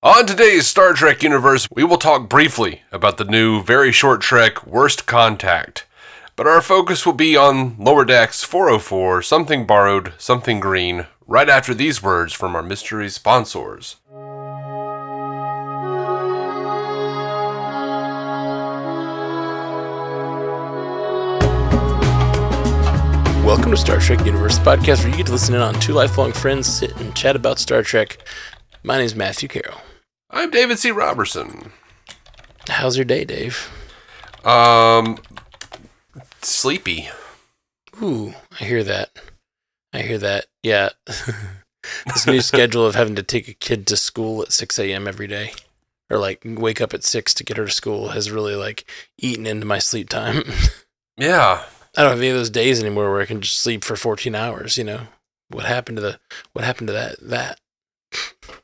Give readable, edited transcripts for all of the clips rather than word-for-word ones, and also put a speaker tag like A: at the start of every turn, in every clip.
A: On today's Star Trek universe, we will talk briefly about the new, very short trek, Worst Contact. But our focus will be on Lower Decks 404, Something Borrowed, Something Green, right after these words from our mystery sponsors.
B: Welcome to Star Trek Universe, the podcast where you get to listen in on two lifelong friends sit and chat about Star Trek. My name is Matthew Carroll.
A: I'm David C. Roberson.
B: How's your day, Dave?
A: Sleepy.
B: Ooh, I hear that. Yeah. This new schedule of having to take a kid to school at 6 a.m. every day, or like wake up at 6 to get her to school, has really like eaten into my sleep time.
A: Yeah.
B: I don't have any of those days anymore where I can just sleep for 14 hours, you know? What happened to that?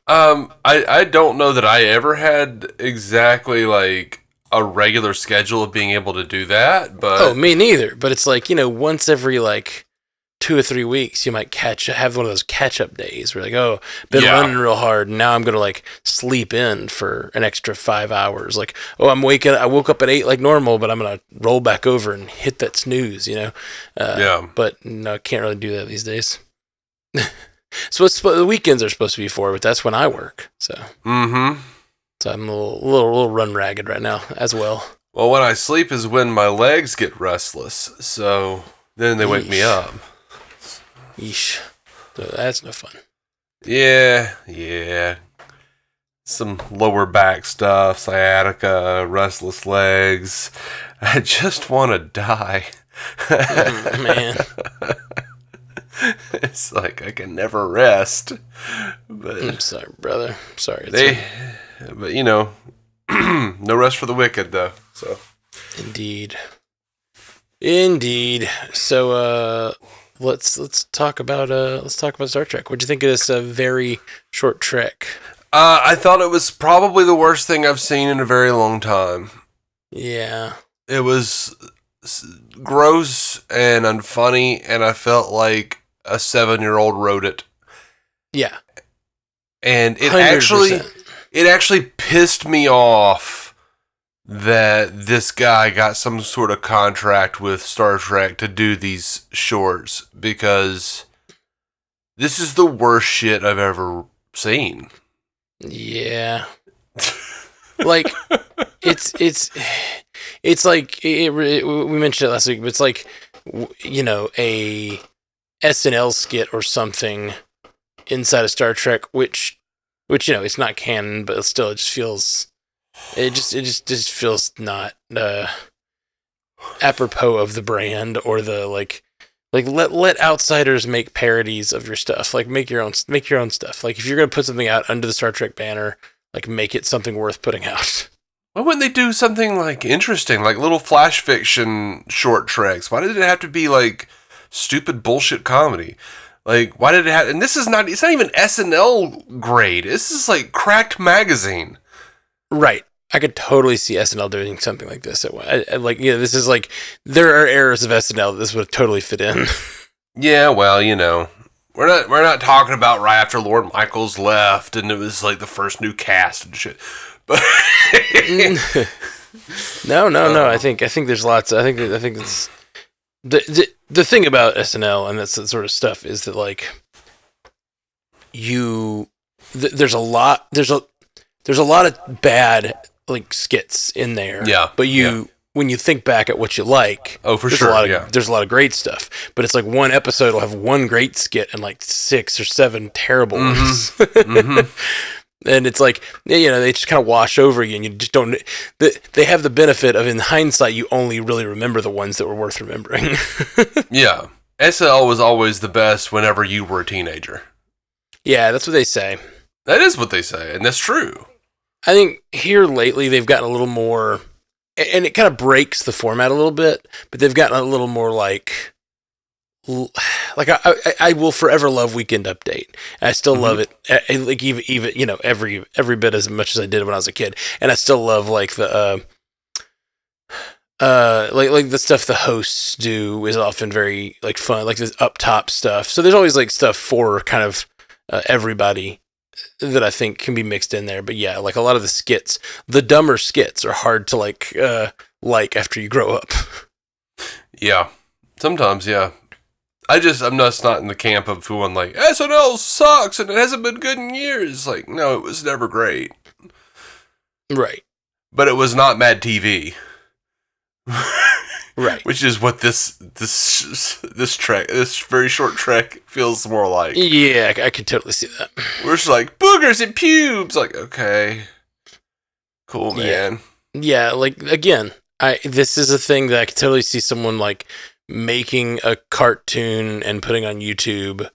A: I don't know that I ever had exactly like a regular schedule of being able to do that, but...
B: Oh, me neither. But it's like, you know, once every like 2 or 3 weeks, you might have one of those catch-up days where like, oh, been running real hard, and now I'm going to like sleep in for an extra 5 hours. Like, oh, I woke up at 8 like normal, but I'm going to roll back over and hit that snooze, you know?
A: Yeah.
B: But no, I can't really do that these days. So the weekends are supposed to be for, but that's when I work. So, So I'm a little run ragged right now as well.
A: Well, when I sleep is when my legs get restless, so then they wake me up.
B: Yeesh. So that's no fun.
A: Yeah. Some lower back stuff, sciatica, restless legs. I just want to die.
B: Man.
A: It's like I can never rest. But
B: I'm sorry, brother. Sorry.
A: But you know, no rest for the wicked, though. So,
B: indeed. So, let's talk about Star Trek. What'd you think of this very short trek?
A: I thought it was probably the worst thing I've seen in a very long time.
B: Yeah.
A: It was gross and unfunny, and I felt like a 7-year-old wrote it.
B: Yeah.
A: And it
B: 100%.
A: actually pissed me off that this guy got some sort of contract with Star Trek to do these shorts, because this is the worst shit I've ever seen.
B: Yeah. Like, it's like, we mentioned it last week, but it's like, you know, a SNL skit or something inside of Star Trek, which, you know, it's not canon, but still, it just feels not, apropos of the brand, or the, like let outsiders make parodies of your stuff. Like, make your own stuff. Like, if you're going to put something out under the Star Trek banner, like, make it something worth putting out.
A: Why wouldn't they do something, like, interesting, like little flash fiction short treks? Why did it have to be, like, stupid bullshit comedy? Like, why did it have... And it's not even SNL grade. This is, like, Cracked Magazine.
B: Right. I could totally see SNL doing something like this. Like, you know, this is like... There are eras of SNL that this would totally fit in.
A: Yeah, well, you know... We're not talking about right after Lord Michaels left and it was, like, the first new cast and shit. But
B: No. I think there's lots. I think it's the thing about SNL and that sort of stuff is that, like, there's a lot of bad, like, skits in there.
A: Yeah.
B: But when you think back at what you like, there's a lot of great stuff. But it's like one episode will have one great skit and like 6 or 7 terrible ones. And it's like, you know, they just kind of wash over you, and you just don't... They have the benefit of, in hindsight, you only really remember the ones that were worth remembering.
A: Yeah. SNL was always the best whenever you were a teenager.
B: Yeah, that's what they say.
A: That is what they say, and that's true.
B: I think here lately they've gotten a little more... And it kind of breaks the format a little bit, but they've gotten a little more like I will forever love Weekend Update. I still love it, like even you know, every bit as much as I did when I was a kid, and I still love like the like the stuff the hosts do is often very like fun, like this up top stuff. So there's always like stuff for kind of everybody that I think can be mixed in there. But yeah, like a lot of the skits, the dumber skits, are hard to like after you grow up.
A: Yeah, sometimes, yeah. I'm just not in the camp of feeling like SNL sucks and it hasn't been good in years. Like, no, it was never great.
B: Right.
A: But it was not Mad TV.
B: Right.
A: Which is what this very short trek feels more like.
B: Yeah, I could totally see that.
A: We're just like, boogers and pubes. Like, okay. Cool, man.
B: Yeah, like, again, this is a thing that I could totally see someone, like, making a cartoon and putting on YouTube,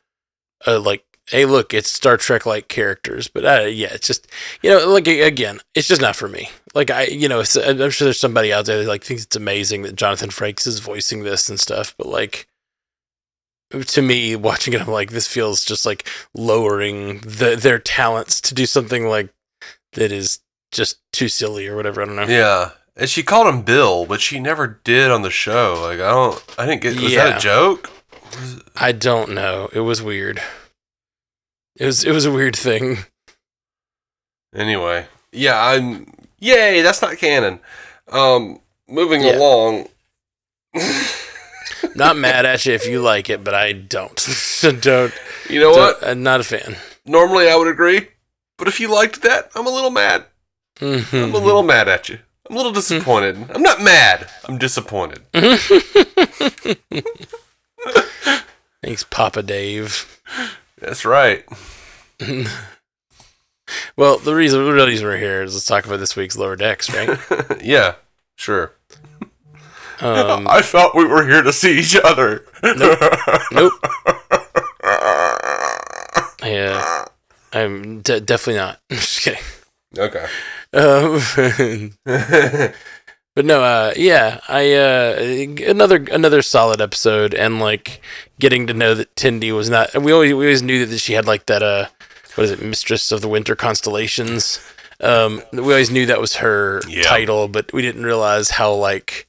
B: like, hey, look, it's Star Trek-like characters. But, yeah, it's just, like, again, it's just not for me. Like, I'm sure there's somebody out there that, like, thinks it's amazing that Jonathan Frakes is voicing this and stuff. But, like, to me, watching it, I'm like, this feels just, like, lowering their talents to do something, like, that is just too silly or whatever. I don't know.
A: Yeah. And she called him Bill, but she never did on the show. Like, I didn't get, was that a joke?
B: I don't know. It was weird. It was a weird thing.
A: Anyway. Yeah, yay, that's not canon. Moving along.
B: Not mad at you if you like it, but I don't.
A: You know what?
B: I'm not a fan.
A: Normally I would agree, but if you liked that, I'm a little mad.
B: Mm-hmm.
A: I'm a little mad at you. I'm a little disappointed. I'm not mad. I'm disappointed.
B: Thanks, Papa Dave.
A: That's right.
B: Well, the real reason we're here is let's talk about this week's Lower Decks, right?
A: Yeah, sure. I thought we were here to see each other.
B: Nope. Yeah, I'm definitely not. I'm just kidding.
A: Okay.
B: But no, yeah, another solid episode, and like getting to know that Tendi was not. We always knew that she had like that. What is it, Mistress of the Winter Constellations? We always knew that was her title, but we didn't realize how like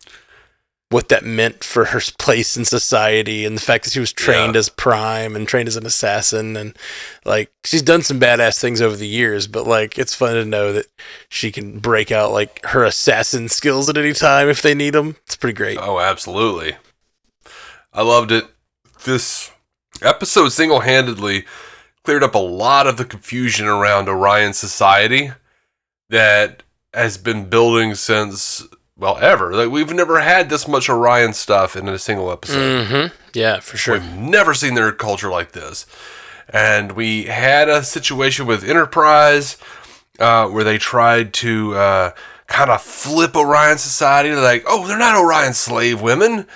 B: what that meant for her place in society, and the fact that she was trained as Prime and trained as an assassin, and like she's done some badass things over the years, but like it's fun to know that she can break out like her assassin skills at any time if they need them. It's pretty great.
A: Oh, absolutely. I loved it. This episode single-handedly cleared up a lot of the confusion around Orion society that has been building since, well, ever. Like, we've never had this much Orion stuff in a single episode.
B: Mm-hmm. Yeah, for sure.
A: We've never seen their culture like this. And we had a situation with Enterprise where they tried to kind of flip Orion society. They're like, oh, they're not Orion slave women.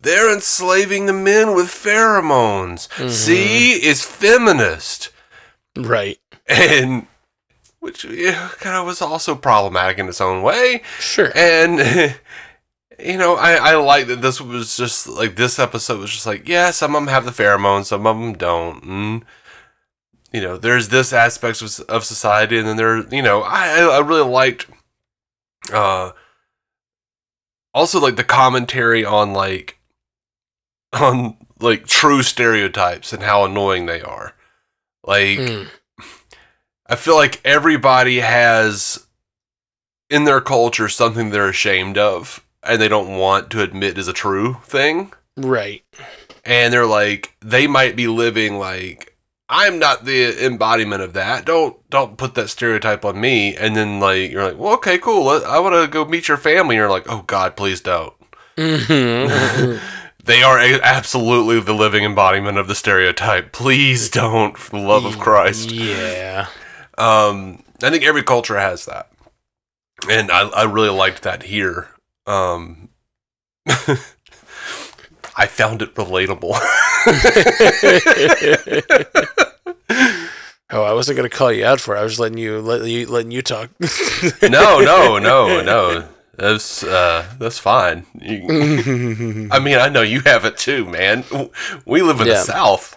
A: They're enslaving the men with pheromones. Mm-hmm. See? It's feminist.
B: Right.
A: And which kind of was also problematic in its own way.
B: Sure.
A: And, I like that this was just, like, this episode was just like, yeah, some of them have the pheromones, some of them don't. And, there's this aspect of society, and then there, I really liked, also, like, the commentary on true stereotypes and how annoying they are. Like, I feel like everybody has in their culture something they're ashamed of and they don't want to admit is a true thing.
B: Right.
A: And they're like, they might be living like, I'm not the embodiment of that. Don't put that stereotype on me. And then like, you're like, well, okay, cool. I want to go meet your family. And you're like, oh God, please don't. Mm-hmm. They are absolutely the living embodiment of the stereotype. Please don't, for the love of Christ.
B: Yeah.
A: I think every culture has that. And I really liked that here. I found it relatable.
B: Oh, I wasn't going to call you out for it. I was just letting you talk.
A: No. That's fine. I mean, I know you have it too, man. We live in the South.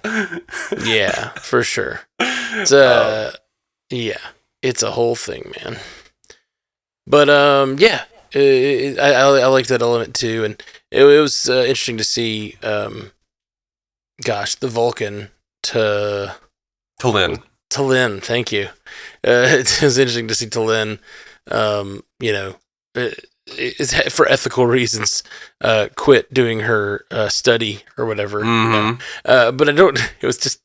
B: Yeah, for sure. It's it's a whole thing, man. But I like that element too, and it was interesting to see. The Vulcan to T'Lyn, thank you. It was interesting to see T'Lyn, for ethical reasons, quit doing her study or whatever. But I don't. It was just.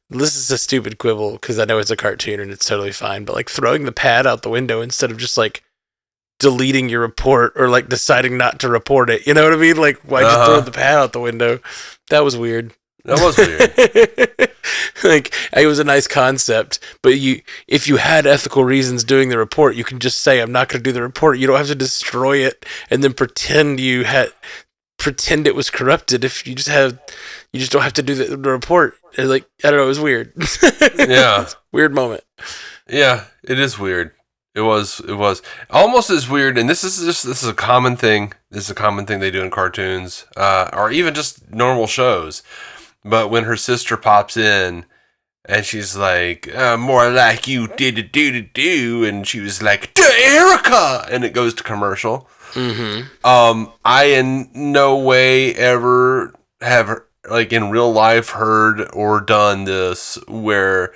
B: This is a stupid quibble because I know it's a cartoon and it's totally fine. But like throwing the pad out the window instead of just like deleting your report or like deciding not to report it. You know what I mean? Like why'd you throw the pad out the window? That was weird.
A: That was weird.
B: Like it was a nice concept, but if you had ethical reasons doing the report, you can just say, I'm not going to do the report. You don't have to destroy it and then pretend it was corrupted. If you just don't have to do the report. Like, I don't know, it was weird.
A: Yeah.
B: Weird moment.
A: Yeah, it is weird. It was almost as weird, and this is a common thing. This is a common thing they do in cartoons, or even just normal shows. But when her sister pops in, and she's like, more like you did do, and she was like, Erica, and it goes to commercial. I in no way ever have, like, in real life heard or done this where,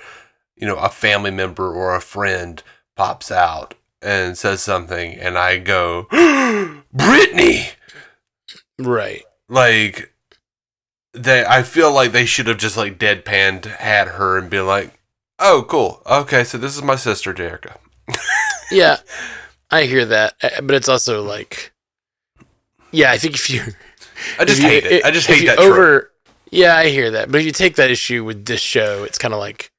A: a family member or a friend pops out and says something, and I go, Brittany!
B: Right.
A: Like, I feel like they should have just, like, deadpanned had her and been like, oh, cool. Okay, so this is my sister, Jerica.
B: Yeah, I hear that. But it's also like, yeah, I think if you...
A: I just hate it. I just hate that trope.
B: Yeah, I hear that. But if you take that issue with this show, it's kind of like,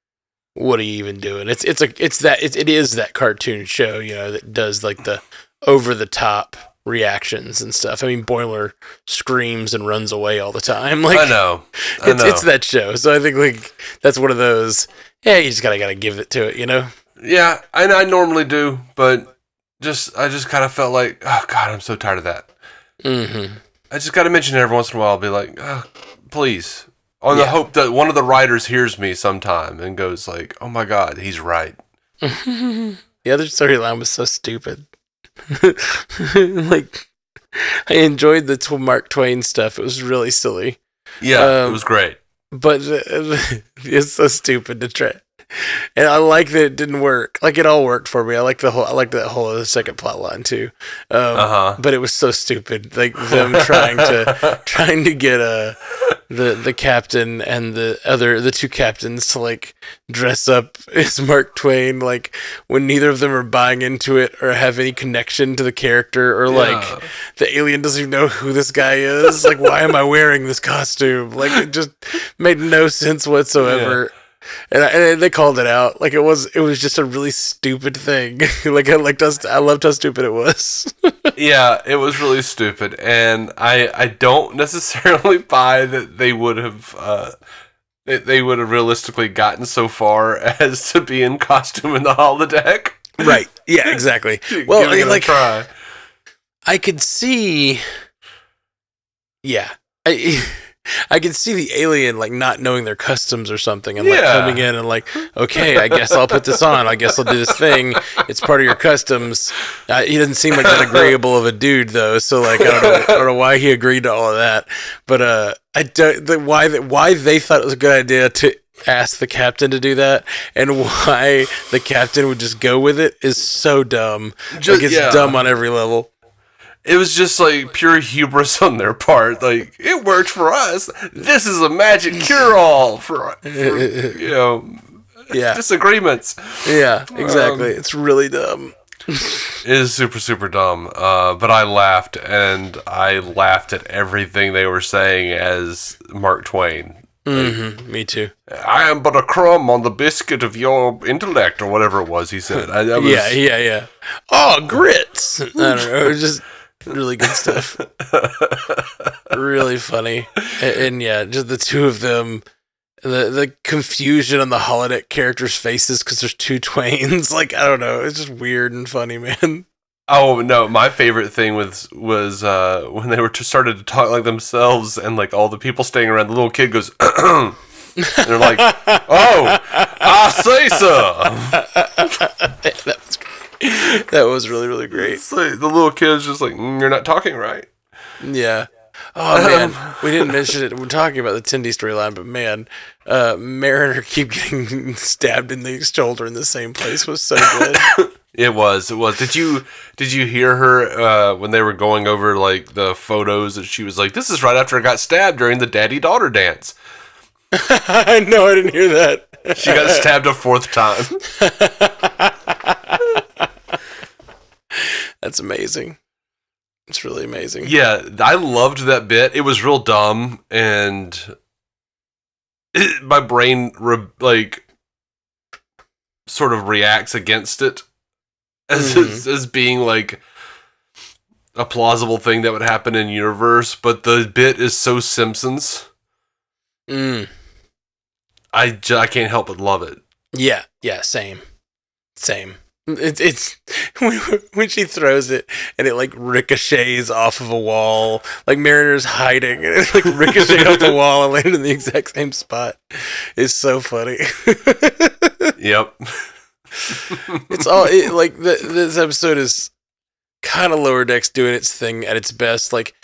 B: what are you even doing? It is that cartoon show, that does like the over the top reactions and stuff. I mean, Boiler screams and runs away all the time. Like, I know. It's that show. So I think like that's one of those. Yeah, you just gotta give it to it,
A: Yeah, I normally do, but I just kind of felt like, oh God, I'm so tired of that. I just got to mention it every once in a while. I'll be like, oh, please. On the hope that one of the writers hears me sometime and goes like, oh my God, he's right.
B: The other storyline was so stupid. Like, I enjoyed the Mark Twain stuff. It was really silly.
A: Yeah, it was great.
B: But it's so stupid to try. And I like that it didn't work. Like, it all worked for me. I like that whole other second plot line too. But it was so stupid. Like them trying to get the captain and the two captains to like dress up as Mark Twain, like when neither of them are buying into it or have any connection to the character, or like the alien doesn't even know who this guy is. Like, why am I wearing this costume? Like, it just made no sense whatsoever. Yeah. And they called it out. Like, it was just a really stupid thing. I loved how stupid it was.
A: Yeah, it was really stupid, and I don't necessarily buy that they would have realistically gotten so far as to be in costume in the holodeck.
B: Right. Yeah. Exactly. Well, like, try. I could see. Yeah. I can see the alien like not knowing their customs or something, and like coming in and like, okay, I guess I'll put this on. I guess I'll do this thing. It's part of your customs. He doesn't seem like that agreeable of a dude though, so like I don't know why he agreed to all of that. But I don't why they thought it was a good idea to ask the captain to do that, and why the captain would just go with it is so dumb. It's dumb on every level.
A: It was just like pure hubris on their part. Like, it worked for us. This is a magic cure-all for disagreements.
B: Yeah, exactly. It's really dumb.
A: It is super, super dumb. But I laughed, and I laughed at everything they were saying as Mark Twain.
B: Me too.
A: I am but a crumb on the biscuit of your intellect, or whatever it was he said.
B: Yeah. Oh, grits. I don't know. It was just really good stuff. Really funny. And yeah, just the two of them, the confusion on the holodeck characters' faces because there's two Twains. Like, I don't know. It's just weird and funny, man.
A: Oh, no. My favorite thing was when they started to talk like themselves, and like all the people staying around, the little kid goes, and they're like, oh, I say so.
B: That was really, really great.
A: So the little kid's just like, you're not talking right.
B: Yeah. Oh man, we didn't mention it. We're talking about the Tendi storyline, but man, Mariner keep getting stabbed in the shoulder in the same place was so good.
A: It was. Did you hear her when they were going over like the photos that she was like, "This is right after I got stabbed during the daddy-daughter dance."
B: No, I didn't hear that.
A: She got stabbed a 4th time.
B: That's amazing. It's really amazing.
A: Yeah, I loved that bit. It was real dumb, and my brain sort of reacts against it as being like a plausible thing that would happen in universe. But the bit is so Simpsons. I can't help but love it.
B: Yeah, same. It's when she throws it and it like ricochets off of a wall, like Mariner's hiding and it like ricocheted off the wall and landed in the exact same spot. It's so funny.
A: Yep.
B: It's all this episode is kind of Lower Decks doing its thing at its best. Like,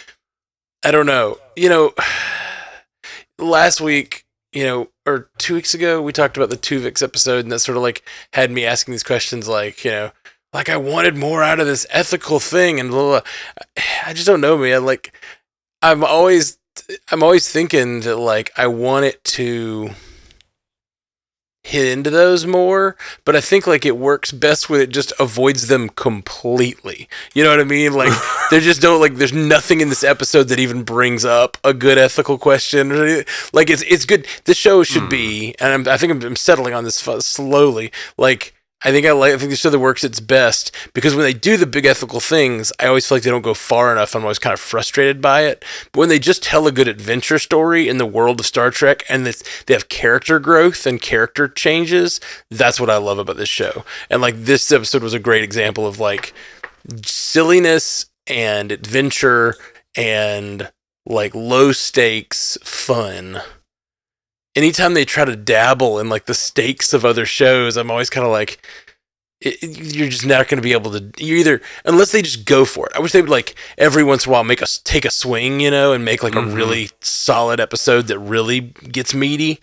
B: I don't know, last week, or 2 weeks ago, we talked about the Tuvix episode, and that sort of like had me asking these questions, like, like I wanted more out of this ethical thing, and blah, blah, blah. I just don't know, man. Like, I'm always thinking that like I want it to hit into those more, but I think like it works best when it just avoids them completely. You know what I mean? Like they just don't like. There's nothing in this episode that even brings up a good ethical question. Like it's good. This show should be, and I think I'm settling on this slowly. Like I think the show that works its best because when they do the big ethical things, I always feel like they don't go far enough. I'm always kind of frustrated by it. But when they just tell a good adventure story in the world of Star Trek and they have character growth and character changes, that's what I love about this show. And like this episode was a great example of like silliness and adventure and like low stakes fun. Anytime they try to dabble in like the stakes of other shows, I'm always kind of like, you're just not going to be able to. Unless they just go for it. I wish they would like every once in a while take a swing, and make like a really solid episode that really gets meaty,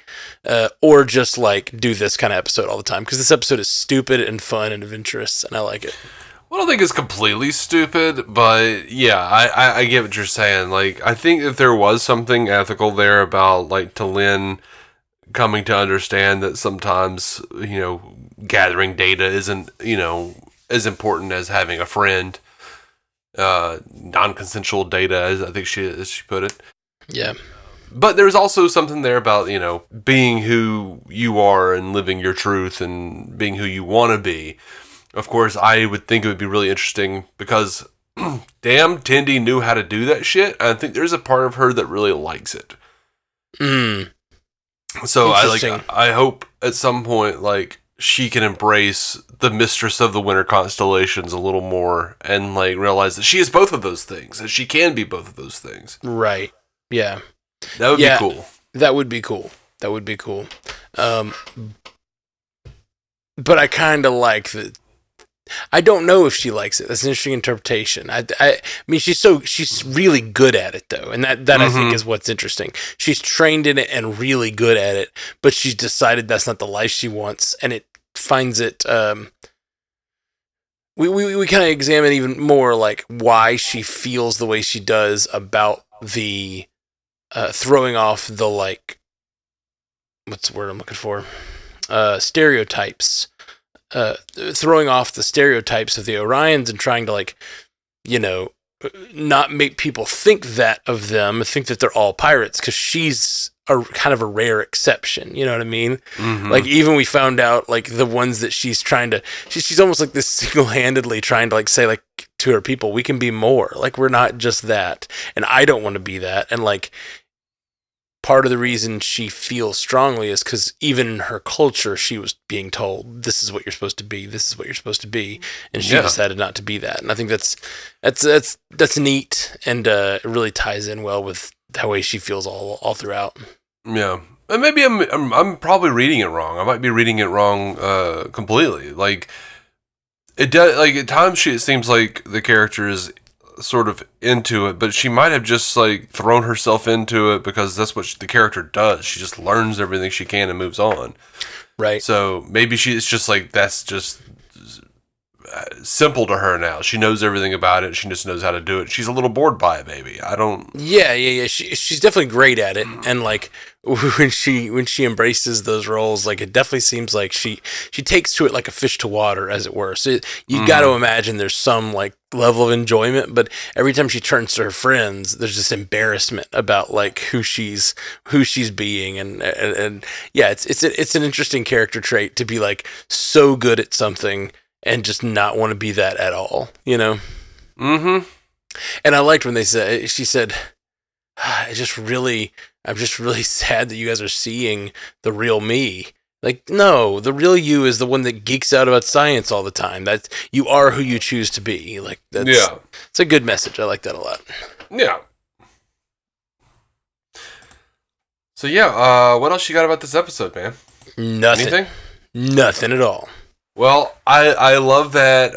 B: or just like do this kind of episode all the time because this episode is stupid and fun and adventurous, and I like it.
A: Well, I don't think it's completely stupid, but yeah, I get what you're saying. Like, I think if there was something ethical there about like T'Lyn coming to understand that sometimes, gathering data isn't, as important as having a friend, non-consensual data, as I think she put it.
B: Yeah.
A: But there's also something there about, being who you are and living your truth and being who you want to be. Of course, I would think it would be really interesting because, damn, Tendi knew how to do that shit. I think there's a part of her that really likes it. So I hope at some point, like, she can embrace the mistress of the winter constellations a little more and, like, realize that she is both of those things, that she can be both of those things.
B: Right. Yeah.
A: That would be cool.
B: That would be cool. But I kind of like that. I don't know if she likes it. That's an interesting interpretation. I mean, she's really good at it though, and that I think is what's interesting. She's trained in it and really good at it, but she's decided that's not the life she wants, and it finds it. We kind of examine even more like why she feels the way she does about the throwing off the like what's the word I'm looking for stereotypes. Throwing off the stereotypes of the Orions and trying to like, not make people think that of them, think that they're all pirates, because she's a kind of a rare exception. You know what I mean? Like even we found out like the ones that she's trying to, she's almost like this single-handedly trying to like say like to her people, we can be more. Like we're not just that, and I don't want to be that, and like. Part of the reason she feels strongly is because even in her culture, she was being told, this is what you're supposed to be, this is what you're supposed to be, and she decided not to be that. And I think that's neat, and it really ties in well with the way she feels all throughout. Yeah,
A: and maybe I'm probably reading it wrong. I might be reading it wrong completely. Like it does. Like at times, it seems like the character is sort of into it, but she might have just like thrown herself into it because that's what the character does. She just learns everything she can and moves on.
B: Right.
A: So maybe it's just like that's just simple to her now. She knows everything about it. She just knows how to do it. She's a little bored by it, maybe. I don't.
B: Yeah. She's definitely great at it, and like when she embraces those roles, like it definitely seems like she takes to it like a fish to water, as it were. So you got to imagine there's some like level of enjoyment, but every time she turns to her friends, there's this embarrassment about like who she's being, and yeah, it's an interesting character trait to be like so good at something and just not want to be that at all, you know?
A: Mm-hmm.
B: And I liked when she said, I'm just really sad that you guys are seeing the real me. Like, no, the real you is the one that geeks out about science all the time. That you are who you choose to be. Like, it's a good message. I like that a lot.
A: Yeah. So yeah, what else you got about this episode, man?
B: Nothing.
A: Anything?
B: Nothing at all.
A: Well, I love that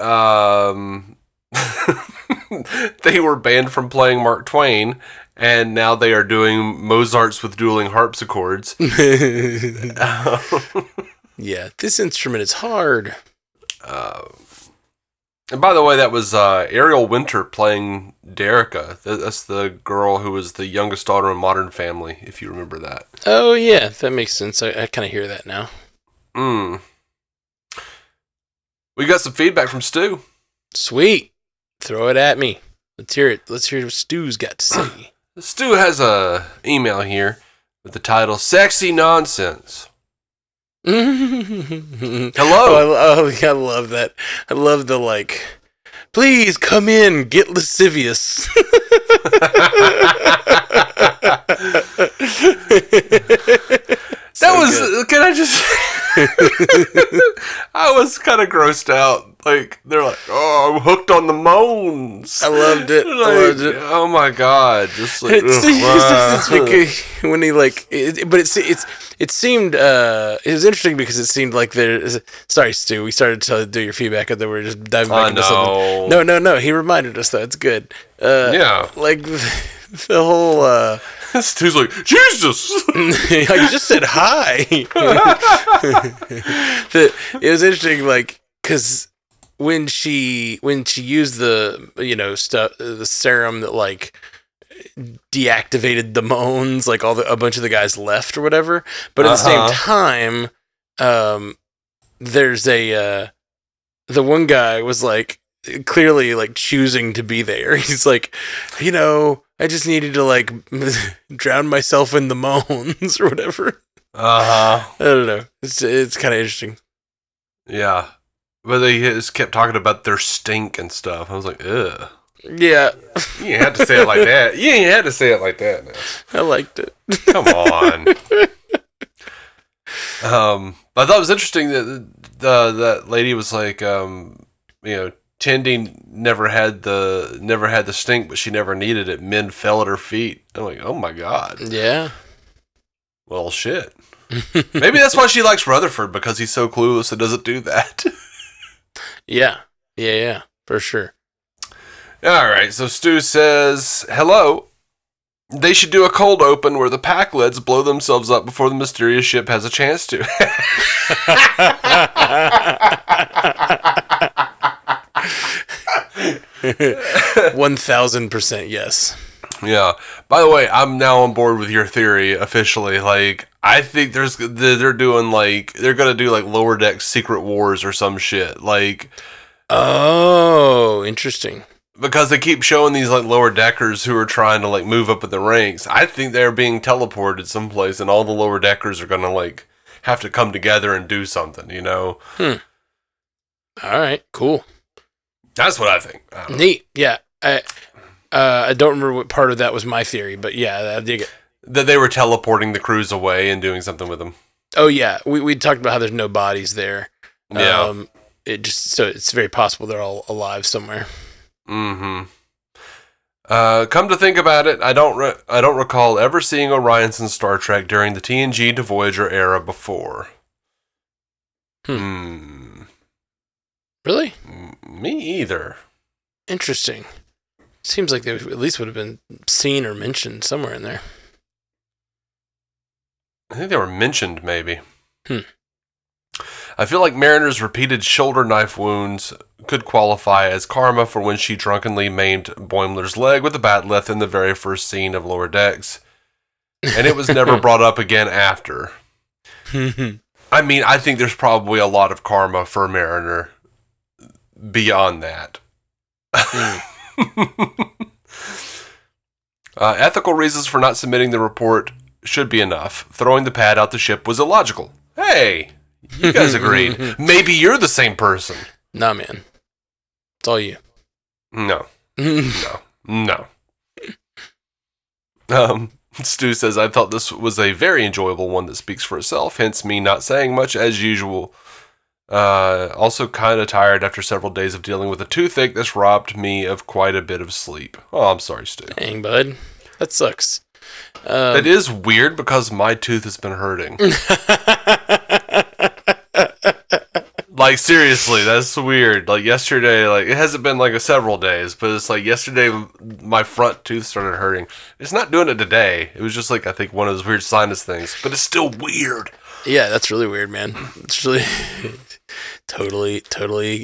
A: they were banned from playing Mark Twain, and now they are doing Mozart's with dueling harpsichords.
B: Yeah, this instrument is hard.
A: And by the way, that was Ariel Winter playing Derica. That's the girl who was the youngest daughter in Modern Family, if you remember that.
B: Oh, yeah, that makes sense. I kind of hear that now.
A: We got some feedback from Stu.
B: Sweet. Throw it at me. Let's hear it. Let's hear what Stu's got to say.
A: Stu has a email here with the title "Sexy Nonsense." Hello.
B: I love that. I love the like. Please come in. Get lascivious.
A: That was good. Can I just I was kind of grossed out. Like they're like, "Oh, I'm hooked on the moans."
B: I loved it.
A: Like, I loved it. Oh my god! Just like
B: it's because when he like, but it seemed it was interesting because it seemed like there's. Sorry, Stu. We started to do your feedback and then we were just diving back into something. No. He reminded us that it's good.
A: Yeah,
B: like the whole.
A: Stu's like, Jesus!
B: I just said hi. It was interesting, like, because when she used the stuff, the serum that like deactivated the moans, like a bunch of the guys left or whatever. But at the same time, there's the one guy was like clearly like choosing to be there. He's like, I just needed to like drown myself in the moans or whatever. I don't know. It's kind of interesting.
A: Yeah, but they just kept talking about their stink and stuff. I was like, ugh.
B: Yeah.
A: You ain't had to say it like that. You ain't had to say it like that, man.
B: I liked it.
A: Come on. I thought it was interesting that that lady was like, Tendi never had the stink, but she never needed it. Men fell at her feet. I'm like, oh my god.
B: Yeah.
A: Well, shit. Maybe that's why she likes Rutherford, because he's so clueless and doesn't do that.
B: Yeah, for sure.
A: All right, so Stu says, hello. They should do a cold open where the pack leads blow themselves up before the mysterious ship has a chance to.
B: 1000% yes.
A: Yeah. By the way, I'm now on board with your theory officially. Like, I think they're doing like they're gonna do like Lower Deck Secret Wars or some shit. Like,
B: oh, interesting.
A: Because they keep showing these like lower deckers who are trying to like move up in the ranks. I think they're being teleported someplace, and all the lower deckers are gonna like have to come together and do something.
B: All right, cool.
A: That's what I think.
B: Neat. Yeah. I don't remember what part of that was my theory, but yeah, I dig it.
A: That they were teleporting the crews away and doing something with them.
B: Oh yeah, we talked about how there's no bodies there.
A: Yeah.
B: It's very possible they're all alive somewhere.
A: Mm-hmm. Come to think about it, I don't recall ever seeing Orions in Star Trek during the TNG to Voyager era before.
B: Really?
A: Me either.
B: Interesting. Seems like they at least would have been seen or mentioned somewhere in there.
A: I think they were mentioned, maybe. I feel like Mariner's repeated shoulder knife wounds could qualify as karma for when she drunkenly maimed Boimler's leg with a bat'leth in the very first scene of Lower Decks. And it was never brought up again after. I mean, I think there's probably a lot of karma for Mariner beyond that. Ethical reasons for not submitting the report should be enough. Throwing the pad out the ship was illogical. Hey, you guys agreed. Maybe you're the same person.
B: Nah, man. It's all you.
A: No. No. Stu says, I thought this was a very enjoyable one that speaks for itself, hence me not saying much as usual. Also kind of tired after several days of dealing with a toothache that's robbed me of quite a bit of sleep. Oh, I'm sorry, Stu.
B: Dang, bud. That sucks.
A: It is weird because my tooth has been hurting. Like, seriously, that's weird. Like, yesterday, like, it hasn't been, like, several days, but it's like, yesterday, my front tooth started hurting. It's not doing it today. It was just, like, I think one of those weird sinus things, but it's still weird.
B: Yeah, that's really weird, man. It's really totally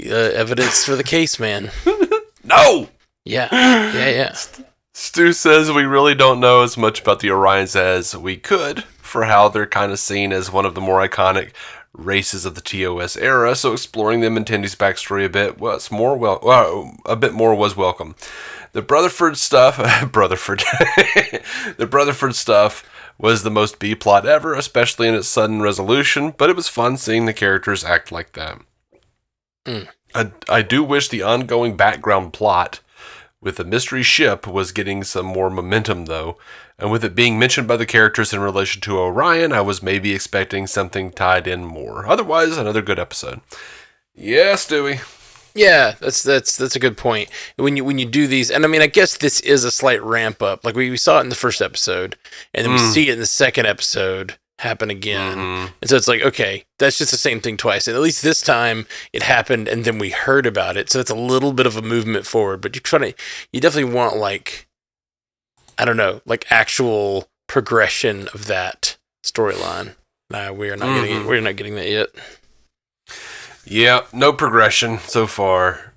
B: evidence for the case, man.
A: No!
B: Yeah.
A: Stu says we really don't know as much about the Orions as we could, for how they're kind of seen as one of the more iconic races of the TOS era, so exploring them in Tendi's backstory a bit was was welcome. The Brutherford stuff, the Brutherford stuff was the most B-plot ever, especially in its sudden resolution, but it was fun seeing the characters act like that. I do wish the ongoing background plot with the mystery ship was getting some more momentum, though, and with it being mentioned by the characters in relation to Orion, I was maybe expecting something tied in more. Otherwise, another good episode. Yeah, Stewie.
B: Yeah, that's a good point. When you do these, and I mean, I guess this is a slight ramp up. Like we saw it in the first episode, and then we see it in the second episode happen again. And so it's like, okay, that's just the same thing twice. And at least this time it happened, and then we heard about it. So it's a little bit of a movement forward. But you definitely want, like, I don't know, like actual progression of that storyline. We're not getting it. We're not getting that yet.
A: Yeah, no progression so far.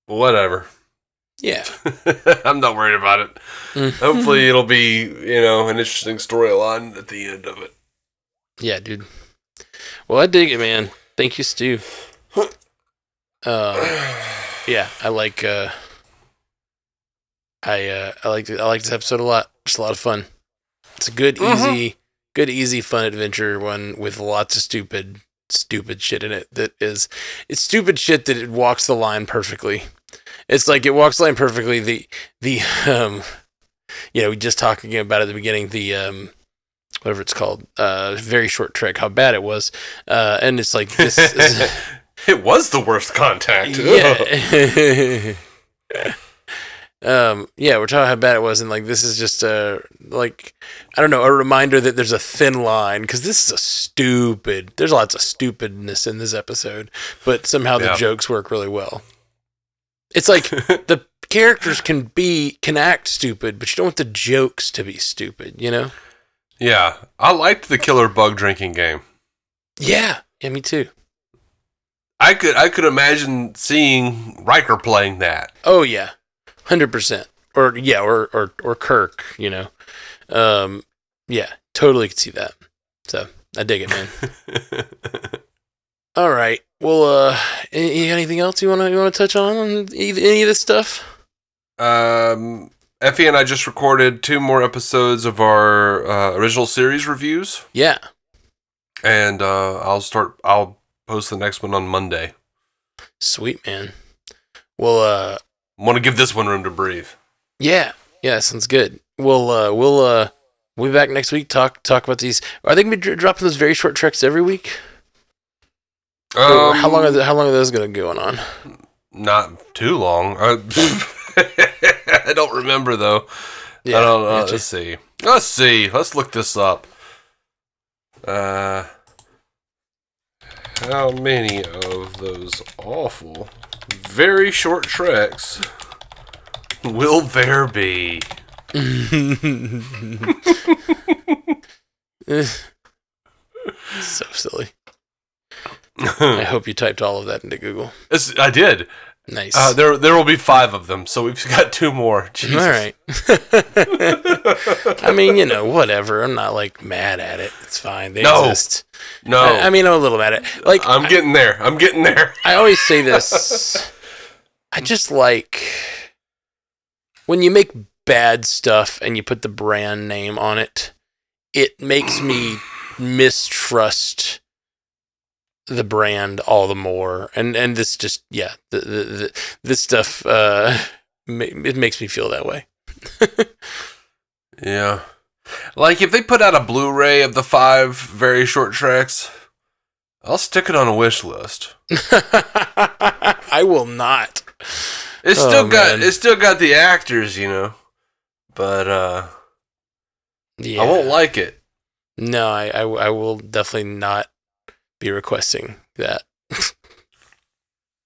A: Whatever.
B: Yeah.
A: I'm not worried about it. Hopefully it'll be, an interesting storyline at the end of it.
B: Yeah, dude. Well, I dig it, man. Thank you, Stu. Yeah, I like this episode a lot. It's a lot of fun. It's a good, easy, fun adventure one with lots of stupid shit in it. It's stupid shit that it walks the line perfectly. It's like it walks the line perfectly. We just talking about it at the beginning, the whatever it's called, Very Short Trek, how bad it was, and it's like this.
A: It was the worst contact.
B: Yeah. We're talking how bad it was, and like this is just like, I don't know, a reminder that there's a thin line, because this is there's lots of stupidness in this episode, but somehow the jokes work really well. It's like the characters can act stupid, but you don't want the jokes to be stupid, you know?
A: Yeah, I liked the killer bug drinking game.
B: Yeah, me too.
A: I could imagine seeing Riker playing that.
B: Oh yeah. 100%. Or Kirk, you know. Yeah, totally could see that. So, I dig it, man. All right. Well, anything else you want to touch on any of this stuff?
A: Effie and I just recorded 2 more episodes of our original series reviews.
B: Yeah. And
A: I'll post the next one on Monday.
B: Sweet, man. Well,
A: want to give this one room to breathe.
B: Yeah, sounds good. We'll be back next week. Talk about these. Are they gonna be dropping those very short treks every week? How long are those gonna go on?
A: Not too long. I don't remember though. Yeah, I don't know. Let's see. Let's look this up. How many of those awful very short treks will there be?
B: So silly. I hope you typed all of that into Google.
A: I did.
B: Nice.
A: There will be 5 of them, so we've got 2 more. Jesus.
B: All right. I mean, you know, whatever. I'm not like mad at it. It's fine. They exist.
A: No.
B: I mean, I'm a little mad at it. Like,
A: I'm getting there.
B: I always say this. I just like when you make bad stuff and you put the brand name on it, it makes me mistrust the brand all the more, and this just this stuff it makes me feel that way.
A: Yeah, like if they put out a Blu-ray of the 5 very short tracks, I'll stick it on a wish list.
B: I will not.
A: It's still got the actors, you know, but
B: yeah.
A: I won't like it.
B: No, I will definitely not be requesting that.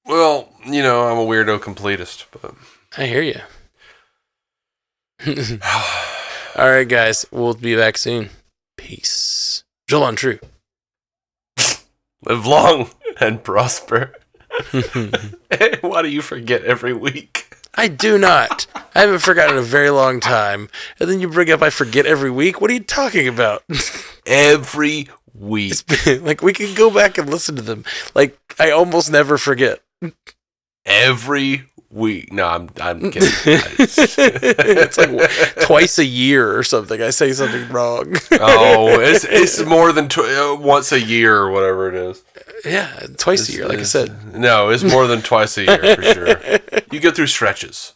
A: Well, you know, I'm a weirdo completist, but
B: I hear you. All right, guys, we'll be back soon. Peace. Joel True.
A: Live long and prosper. Why do you forget every week?
B: I do not. I haven't forgotten in a very long time. And then you bring up I forget every week? What are you talking about?
A: Every week.
B: Like, we can go back and listen to them. Like, I almost never forget.
A: Every week. No, I'm kidding.
B: It's like twice a year or something. I say something wrong.
A: Oh, it's more than once a year or whatever it is.
B: Yeah, twice a year, like I said.
A: No, it's more than twice a year for sure. You go through stretches.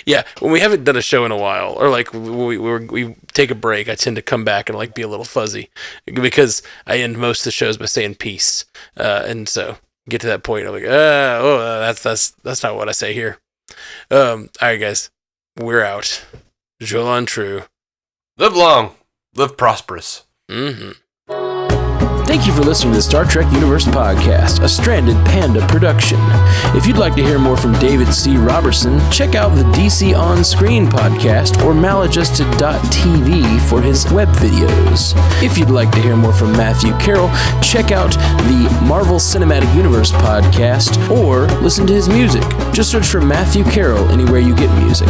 B: Yeah, when we haven't done a show in a while, or like we take a break, I tend to come back and like be a little fuzzy because I end most of the shows by saying peace, and so get to that point, I'm like, that's not what I say here. All right, guys, we're out. Joel True.
A: Live long, live prosperous.
B: Mm-hmm.
C: Thank you for listening to the Star Trek Universe Podcast, a Stranded Panda production. If you'd like to hear more from David C. Roberson, check out the DC On Screen podcast or maladjusted.tv for his web videos. If you'd like to hear more from Matthew Carroll, check out the Marvel Cinematic Universe podcast or listen to his music. Just search for Matthew Carroll anywhere you get music.